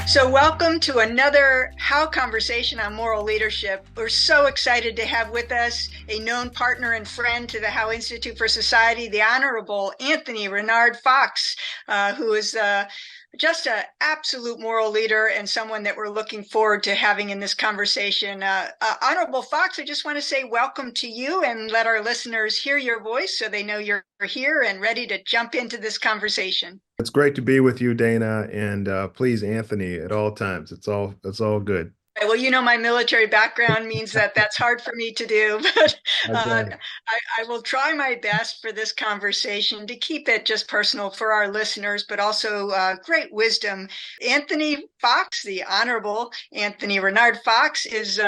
So, welcome to another How Conversation on Moral Leadership. We're so excited to have with us a known partner and friend to the How Institute for Society, the Honorable Anthony Renard Foxx, who is just an absolute moral leader and someone that we're looking forward to having in this conversation. Honorable Foxx, I just want to say welcome to you and let our listeners hear your voice so they know you're here and ready to jump into this conversation. It's great to be with you, Dana, and please, Anthony, at all times. It's all good. Well, my military background means that that's hard for me to do, but Okay. I will try my best for this conversation to keep it just personal for our listeners, but also great wisdom. Anthony Foxx, the Honorable Anthony Renard Foxx, is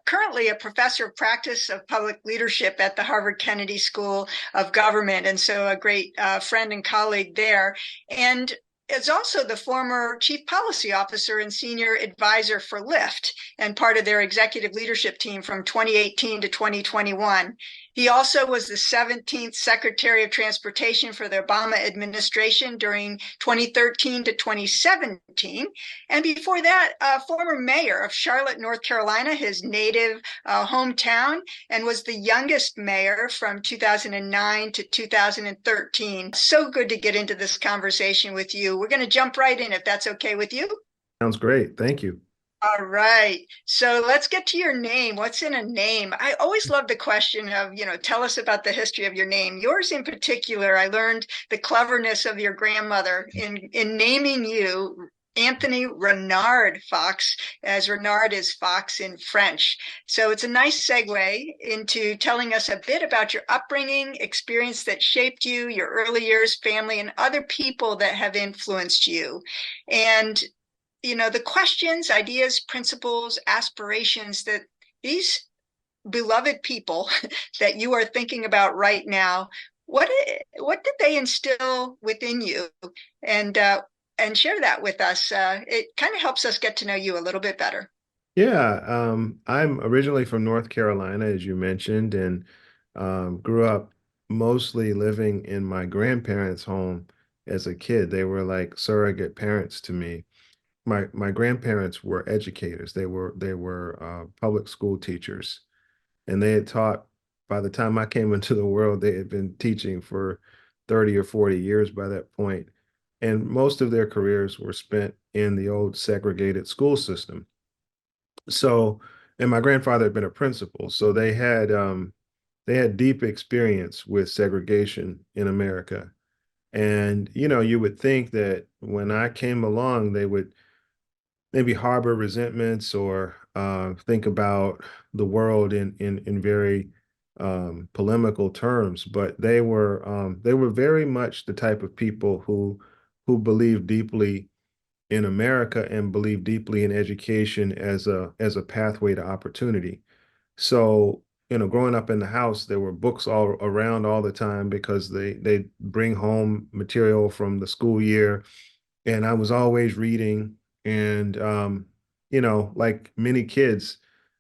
currently a professor of practice of public leadership at the Harvard Kennedy School of Government, and so a great friend and colleague there. And is also the former chief policy officer and senior advisor for Lyft and part of their executive leadership team from 2018 to 2021. He also was the 17th Secretary of Transportation for the Obama administration during 2013 to 2017. And before that, former mayor of Charlotte, North Carolina, his native hometown, and was the youngest mayor from 2009 to 2013. So good to get into this conversation with you. We're going to jump right in if that's okay with you. Sounds great. Thank you. All right. So let's get to your name. What's in a name? I always love the question of, tell us about the history of your name. Yours in particular, I learned the cleverness of your grandmother in naming you Anthony Renard Foxx, as Renard is fox in French. So it's a nice segue into telling us a bit about your upbringing, experience that shaped you, your early years, family, and other people that have influenced you. And the questions, ideas, principles, aspirations that these beloved people that you are thinking about right now, what did they instill within you? And share that with us. It kind of helps us get to know you a little bit better. Yeah, I'm originally from North Carolina, as you mentioned, and grew up mostly living in my grandparents' home as a kid. They were like surrogate parents to me. My grandparents were educators. They were public school teachers, and they had taught by the time I came into the world, they had been teaching for 30 or 40 years by that point. And most of their careers were spent in the old segregated school system. So, and my grandfather had been a principal, so they had deep experience with segregation in America. And you would think that when I came along, they would maybe harbor resentments or think about the world in very polemical terms, but they were very much the type of people who believe deeply in America and believe deeply in education as a pathway to opportunity. So, growing up in the house, there were books all around all the time because they bring home material from the school year, and I was always reading. And like many kids,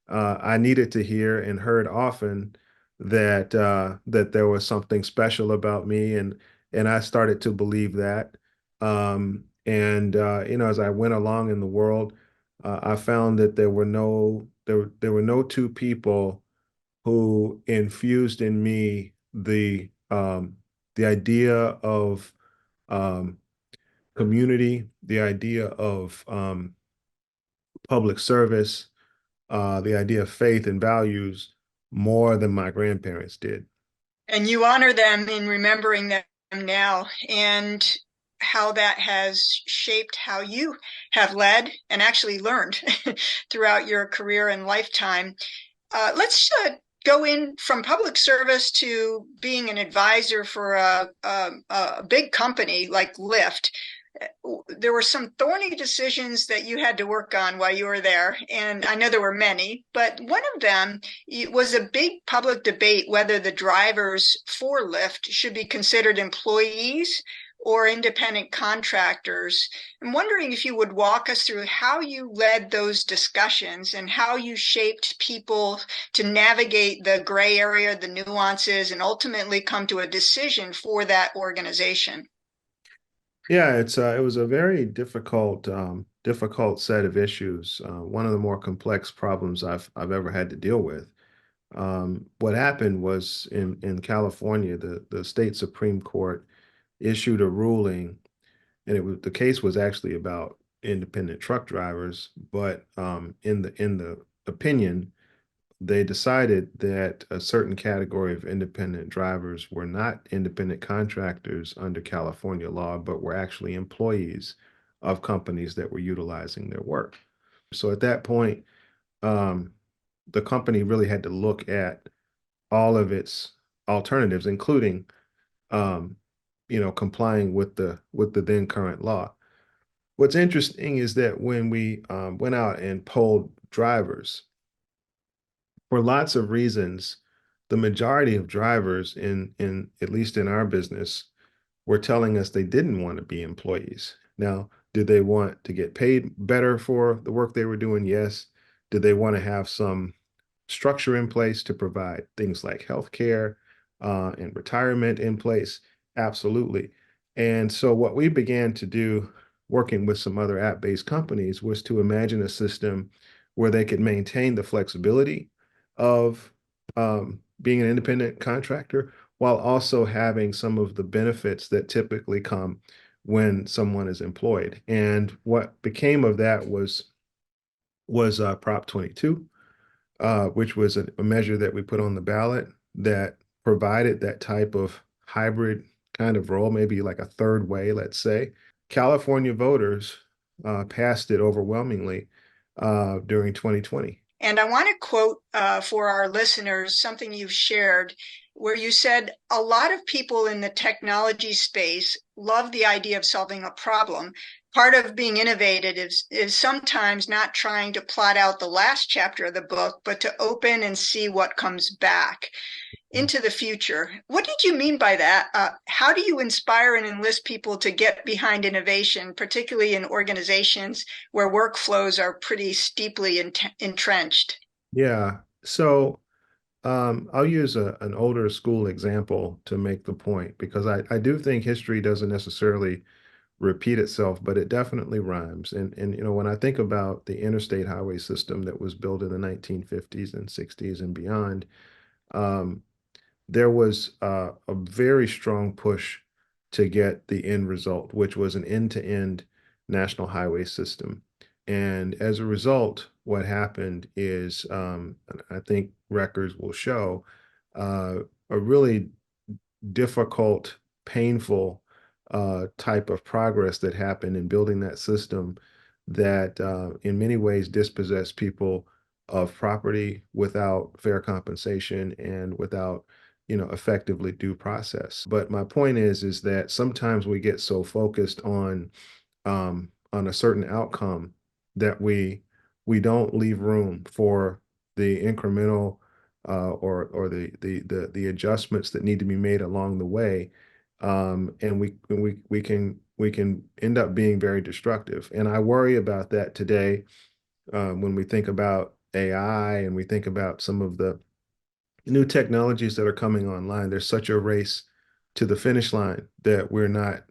I needed to hear and heard often that there was something special about me, and I started to believe that. And as I went along in the world, I found that there were no two people who infused in me the idea of um, community, the idea of public service, the idea of faith and values more than my grandparents did. And you honor them in remembering them now and how that has shaped how you have led and actually learned throughout your career and lifetime. Let's go in from public service to being an advisor for a big company like Lyft. There were some thorny decisions that you had to work on while you were there. And I know there were many, but one of them was a big public debate whether the drivers for Lyft should be considered employees or independent contractors. I'm wondering if you would walk us through how you led those discussions and how you shaped people to navigate the gray area, the nuances, and ultimately come to a decision for that organization. Yeah, it was a very difficult difficult set of issues, one of the more complex problems I've ever had to deal with. What happened was in California, the state Supreme Court issued a ruling, and the case was actually about independent truck drivers, but in the opinion, they decided that a certain category of independent drivers were not independent contractors under California law, but were actually employees of companies that were utilizing their work. So at that point, um, the company really had to look at all of its alternatives, including, um, complying with the then current law. What's interesting is that when we went out and polled drivers, for lots of reasons, the majority of drivers in at least in our business were telling us they didn't want to be employees. Now, did they want to get paid better for the work they were doing? Yes. Did they want to have some structure in place to provide things like healthcare and retirement in place? Absolutely. And so what we began to do, working with some other app-based companies, was to imagine a system where they could maintain the flexibility of being an independent contractor while also having some of the benefits that typically come when someone is employed. And what became of that was Prop 22, which was a measure that we put on the ballot that provided that type of hybrid kind of role, maybe like a third way, let's say. California voters passed it overwhelmingly during 2020. And I want to quote for our listeners something you've shared where you said a lot of people in the technology space love the idea of solving a problem. Part of being innovative is sometimes not trying to plot out the last chapter of the book, but to open and see what comes back into the future. What did you mean by that? How do you inspire and enlist people to get behind innovation, particularly in organizations where workflows are pretty steeply entrenched? Yeah. So I'll use an older school example to make the point because I do think history doesn't necessarily repeat itself, but it definitely rhymes. And when I think about the interstate highway system that was built in the 1950s and 60s and beyond, um, there was a very strong push to get the end result, which was an end-to-end national highway system. And as a result, what happened is, I think records will show, uh, a really difficult, painful type of progress that happened in building that system that in many ways dispossessed people of property without fair compensation and without, effectively due process. But my point is that sometimes we get so focused on a certain outcome that we don't leave room for the incremental or the adjustments that need to be made along the way, and we can end up being very destructive. And I worry about that today when we think about AI and we think about some of the new technologies that are coming online. There's such a race to the finish line that we're not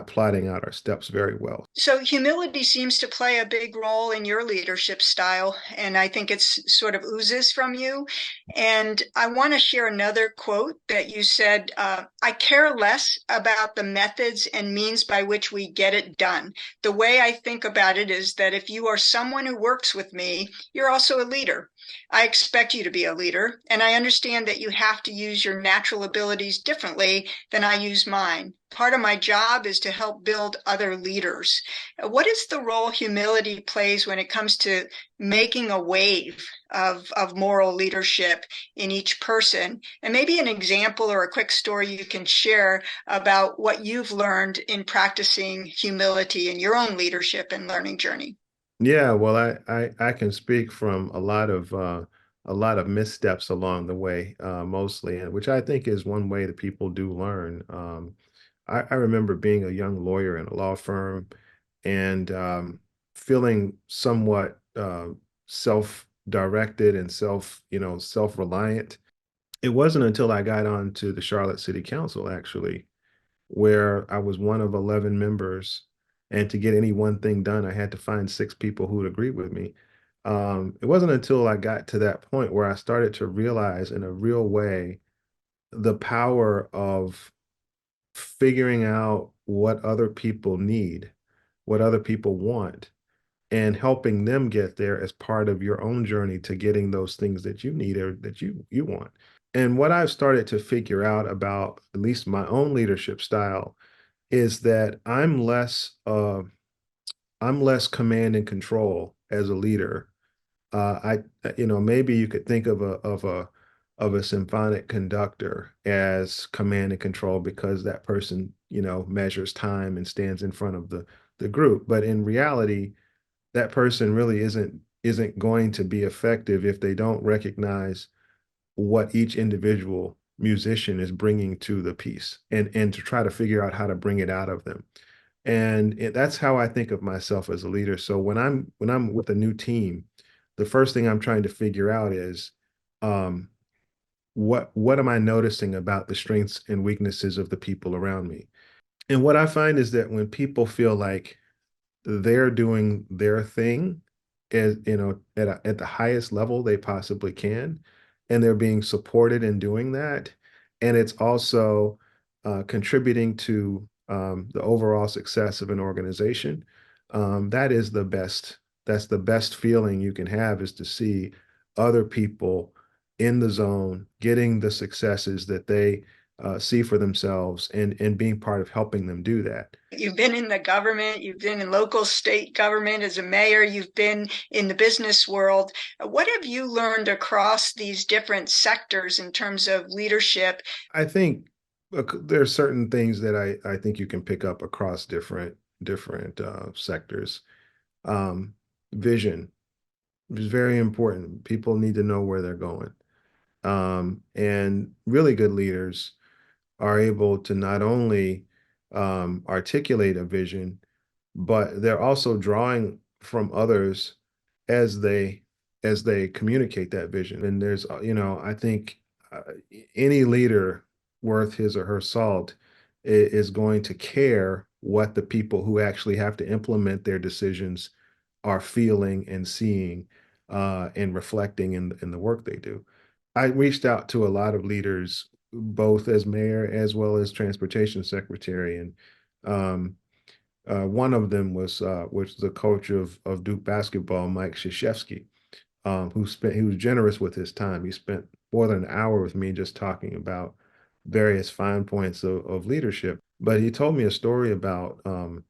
plotting out our steps very well. So humility seems to play a big role in your leadership style, and I think it's sort of oozes from you. And I want to share another quote that you said, I care less about the methods and means by which we get it done. The way I think about it is that if you are someone who works with me, you're also a leader. I expect you to be a leader, and I understand that you have to use your natural abilities differently than I use mine. Part of my job is to help build other leaders. What is the role humility plays when it comes to making a wave of moral leadership in each person? And maybe an example or a quick story you can share about what you've learned in practicing humility in your own leadership and learning journey. Yeah, well, I can speak from a lot of missteps along the way, mostly, and which I think is one way that people do learn. I remember being a young lawyer in a law firm and feeling somewhat self-directed and self-reliant. It wasn't until I got on to the Charlotte City Council, actually, where I was one of 11 members And to get any one thing done, I had to find six people who would agree with me. It wasn't until I got to that point where I started to realize in a real way the power of figuring out what other people need, what other people want, and helping them get there as part of your own journey to getting those things that you need or that you want. And what I've started to figure out about at least my own leadership style is that I'm less command and control as a leader. Maybe you could think of a symphonic conductor as command and control because that person, measures time and stands in front of the group. But in reality, that person really isn't going to be effective if they don't recognize what each individual musician is bringing to the piece and to try to figure out how to bring it out of them. And that's how I think of myself as a leader. So when I'm with a new team, the first thing I'm trying to figure out is um, what am I noticing about the strengths and weaknesses of the people around me? And what I find is that when people feel like they're doing their thing as at the highest level they possibly can, and they're being supported in doing that, and it's also contributing to the overall success of an organization. That is the best. That's the best feeling you can have, is to see other people in the zone getting the successes that they see for themselves, and being part of helping them do that. You've been in the government, you've been in local state government as a mayor, you've been in the business world. What have you learned across these different sectors in terms of leadership? I think there are certain things that I think you can pick up across different sectors. Um, Vision is very important. People need to know where they're going. And really good leaders are able to not only articulate a vision, but they're also drawing from others as they communicate that vision. And I think uh, any leader worth his or her salt is going to care what the people who actually have to implement their decisions are feeling and seeing and reflecting in the work they do. I reached out to a lot of leaders, both as mayor as well as transportation secretary, and um, one of them was the coach of Duke basketball, Mike Krzyzewski, he was generous with his time. He spent more than an hour with me just talking about various fine points of leadership. But he told me a story about a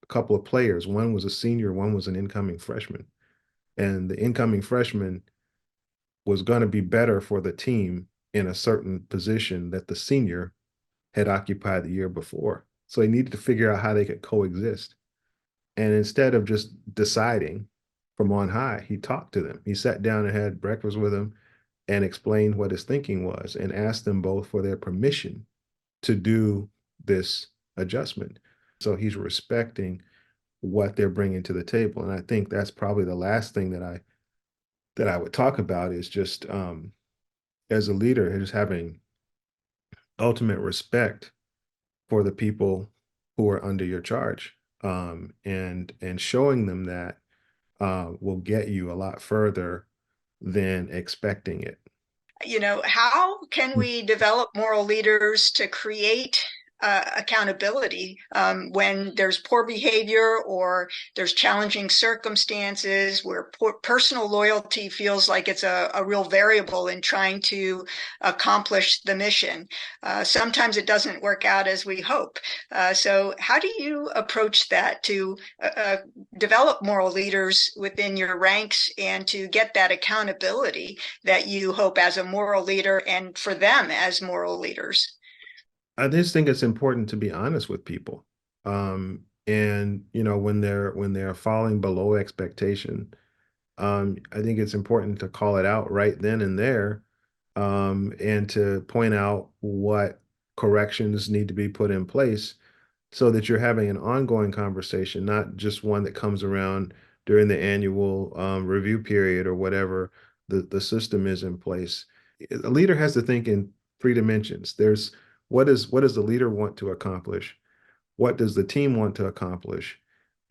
couple of players. One was a senior, one was an incoming freshman, and the incoming freshman was going to be better for the team in a certain position that the senior had occupied the year before. So he needed to figure out how they could coexist. And instead of just deciding from on high, he talked to them. He sat down and had breakfast with them and explained what his thinking was and asked them both for their permission to do this adjustment. So he's respecting what they're bringing to the table. And I think that's probably the last thing that I would talk about is just as a leader, just having ultimate respect for the people who are under your charge, and showing them that will get you a lot further than expecting it. How can we develop moral leaders to create accountability when there's poor behavior or there's challenging circumstances where personal loyalty feels like it's a real variable in trying to accomplish the mission? Sometimes it doesn't work out as we hope. So how do you approach that to develop moral leaders within your ranks and to get that accountability that you hope as a moral leader and for them as moral leaders? I just think it's important to be honest with people. And when they're falling below expectation, I think it's important to call it out right then and there, and to point out what corrections need to be put in place so that you're having an ongoing conversation, not just one that comes around during the annual review period or whatever the system is in place. A leader has to think in three dimensions. What does the leader want to accomplish? What does the team want to accomplish?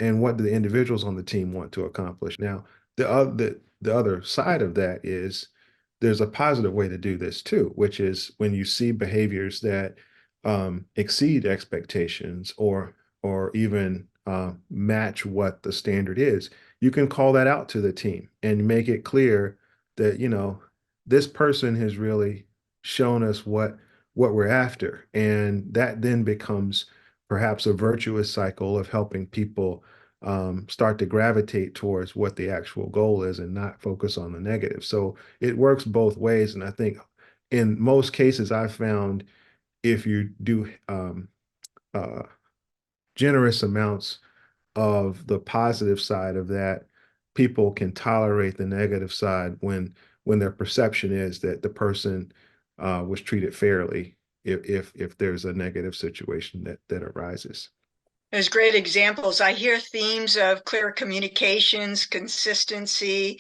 and what do the individuals on the team want to accomplish. Now, the other side of that is there's a positive way to do this too, which is when you see behaviors that exceed expectations or even match what the standard is, you can call that out to the team and make it clear that, this person has really shown us what we're after. And that then becomes perhaps a virtuous cycle of helping people start to gravitate towards what the actual goal is and not focus on the negative. So it works both ways. And I think in most cases, I've found if you do uh, generous amounts of the positive side of that, people can tolerate the negative side when their perception is that the person was treated fairly if there's a negative situation that arises. There's great examples. I hear themes of clear communications, consistency,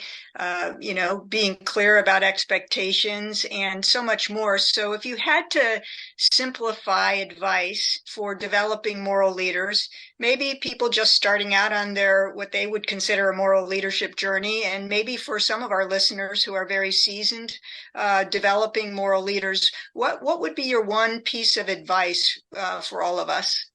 being clear about expectations, and so much more. So, if you had to simplify advice for developing moral leaders, maybe people just starting out on their what they would consider a moral leadership journey, and maybe for some of our listeners who are very seasoned, developing moral leaders, what would be your one piece of advice for all of us?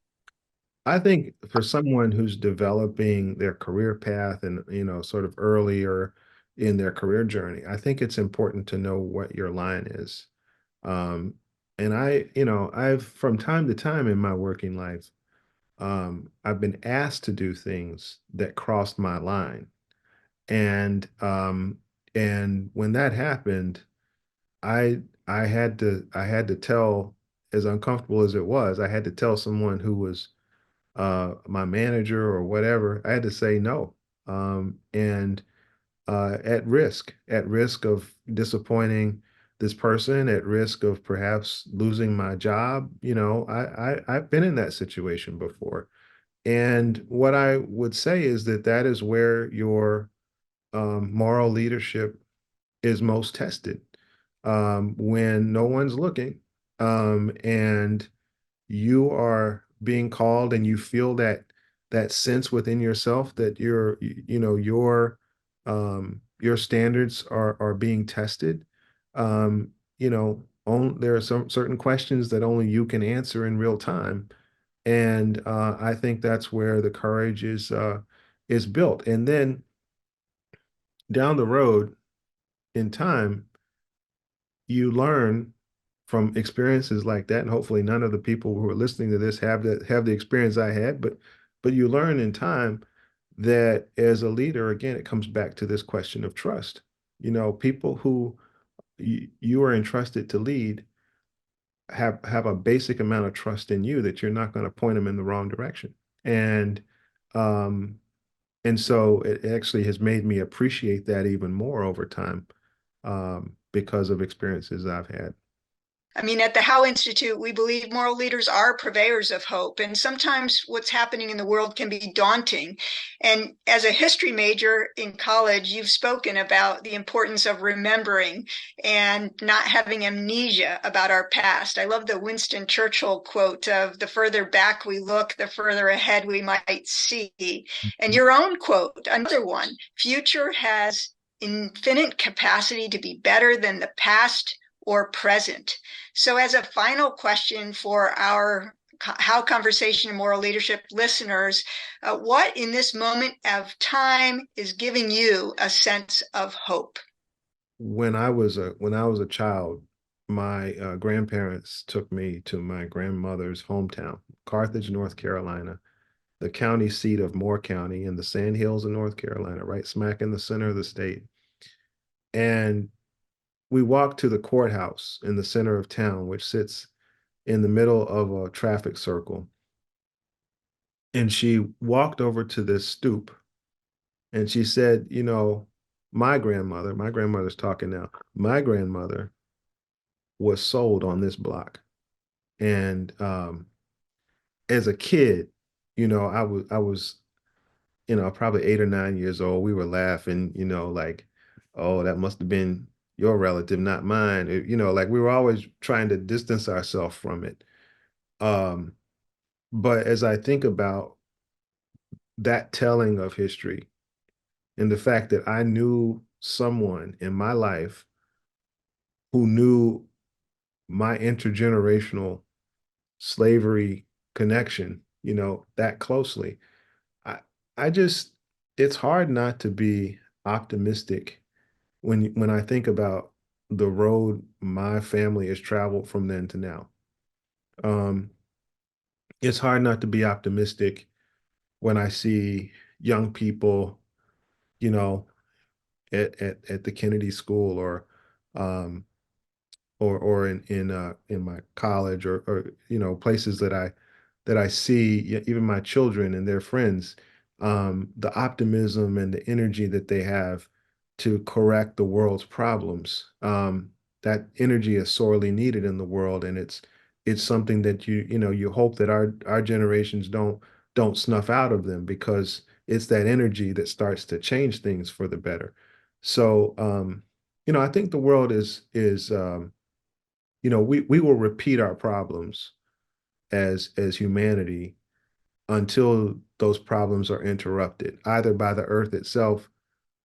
I think for someone who's developing their career path and, sort of earlier in their career journey, I think it's important to know what your line is. Um, and I've from time to time in my working life, I've been asked to do things that crossed my line. And when that happened, I had to tell, as uncomfortable as it was, I had to tell someone who was my manager or whatever, I had to say no. And at risk of disappointing this person, at risk of perhaps losing my job. I've been in that situation before. And what I would say is that is where your moral leadership is most tested, when no one's looking, and you are being called and you feel that sense within yourself that your standards are being tested. There are some certain questions that only you can answer in real time. And I think that's where the courage is built. And then down the road in time, you learn from experiences like that, and hopefully none of the people who are listening to this have the experience I had, but you learn in time that as a leader, again, it comes back to this question of trust. People who you are entrusted to lead have a basic amount of trust in you that you're not going to point them in the wrong direction. And and so it actually has made me appreciate that even more over time, because of experiences I've had. I mean, at the Howe Institute, we believe moral leaders are purveyors of hope. And sometimes what's happening in the world can be daunting. And as a history major in college, you've spoken about the importance of remembering and not having amnesia about our past. I love the Winston Churchill quote of the further back we look, the further ahead we might see. And your own quote, another one, future has infinite capacity to be better than the past or present. So, as a final question for our How Conversation and Moral Leadership listeners, what in this moment of time is giving you a sense of hope? When I was a child, my grandparents took me to my grandmother's hometown, Carthage, North Carolina, the county seat of Moore County in the Sand Hills of North Carolina, right smack in the center of the state. And we walked to the courthouse in the center of town, which sits in the middle of a traffic circle. And she walked over to this stoop and she said, my grandmother's talking now, my grandmother was sold on this block. And as a kid, I was probably 8 or 9 years old. We were laughing, like, oh, that must have been your relative, not mine. Like we were always trying to distance ourselves from it. But as I think about that telling of history and the fact that I knew someone in my life who knew my intergenerational slavery connection, that closely. I I just it's hard not to be optimistic when I think about the road my family has traveled from then to now. Um, it's hard not to be optimistic when I see young people, you know, at the Kennedy School um, or in my college or places that I see even my children and their friends, the optimism and the energy that they have to correct the world's problems. That energy is sorely needed in the world, and it's something that you hope that our generations don't snuff out of them, because it's that energy that starts to change things for the better. So I think the world is we will repeat our problems as humanity until those problems are interrupted, either by the earth itself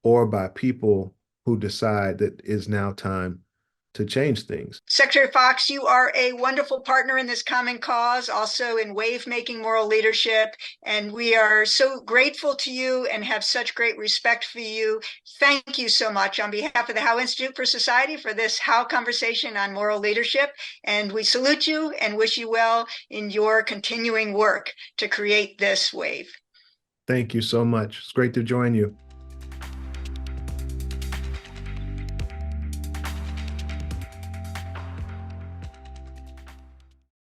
or by people who decide that it's now time to change things. Secretary Foxx, you are a wonderful partner in this common cause, also in wave making moral leadership. And we are so grateful to you and have such great respect for you. Thank you so much on behalf of the Howe Institute for Society for this Howe conversation on moral leadership. And we salute you and wish you well in your continuing work to create this wave. Thank you so much. It's great to join you.